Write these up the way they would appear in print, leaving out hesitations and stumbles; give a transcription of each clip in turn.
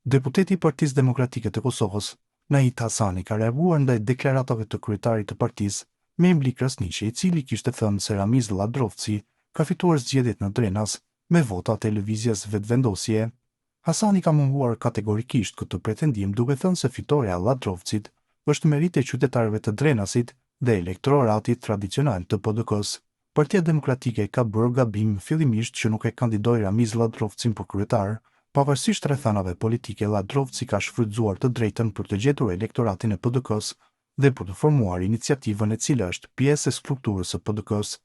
Deputeti i Partisë Demokratike të Kosovës, Nahit Hasani, ka reaguar ndaj deklaratave të kryetarit të partisë, Membri Krasniqi, i cili kishte thënë se Ramiz Ladrovci ka fituar zgjedhjet në Drenas me vota të lëvizjes vetëvendosje. Hasani ka mohuar kategorikisht këtë pretendim, duke thënë se fitoria e Ladrovcit është merit e qytetarëve të Drenasit dhe elektoratit tradicional të PDK-s. Partia Demokratike ka bërë gabim fillimisht që nuk e kandidoi Ramiz Ladrovcin për kryetar. Pavarësisht rrethanave politike, Ladrovci ka shfrytzuar të drejtën për të gjetur elektoratin e PDK-s dhe për të formuar iniciativën e cila është pjesë e strukturës së PDK-s.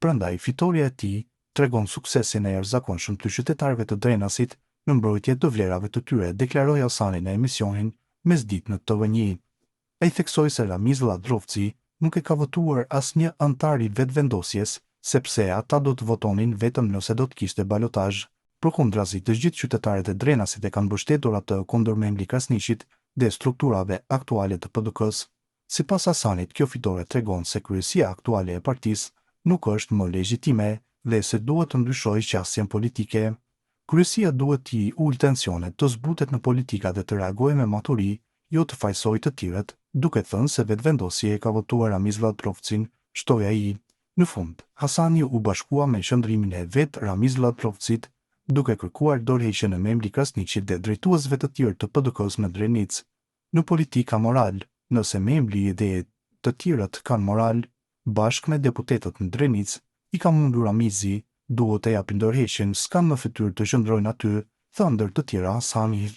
Prandaj, fitoria e tij tregon suksesin e jashtëzakonshëm të qytetarëve të Drenasit në mbrojtje të vlerave të tyre, deklaroi Hasani në emisionin Mesditë në TV1. Ai theksoi se Ramiz Ladrovci nuk e ka votuar asnjë antar i vetëvendosjes, sepse ata do të votonin vetëm nëse do të kishte balotazh. Përkundrazi, të gjithë qytetarët e Drenasit e kanë mbështetur atë kundër Membrit Krasniqit dhe strukturave aktuale të PDK-s. Sipas Hasanit, kjo fitore tregon se kryesia aktuale e partisë nuk është më legjitime dhe se duhet të ndryshojë qasjen politike. Kryesia duhet t'i ulë tensionet, të zbutet në politika dhe të reagojë me maturi, jo të fajsojë të tjerët, duke thënë se vetëvendosja e ka votuar Ramiz Ladrovcin, shtoi ai. Në fund, Hasani u bashkua me qëndrimin e vet Ramiz Ladrovcit, duke kërkuar dorëheqjen e Membrit Krasniqit dhe drejtuesve të tjerë të PDK-s në Drenicë. Në politika moral, nëse membri dhe të tjerët kanë moral, bashkë me deputetët në Drenicë, i ka mundur Ramizi, duhet të japin dorëheqjen, s'kan më fytyrë të qëndrojnë aty, tha ndër të tjera Hasani.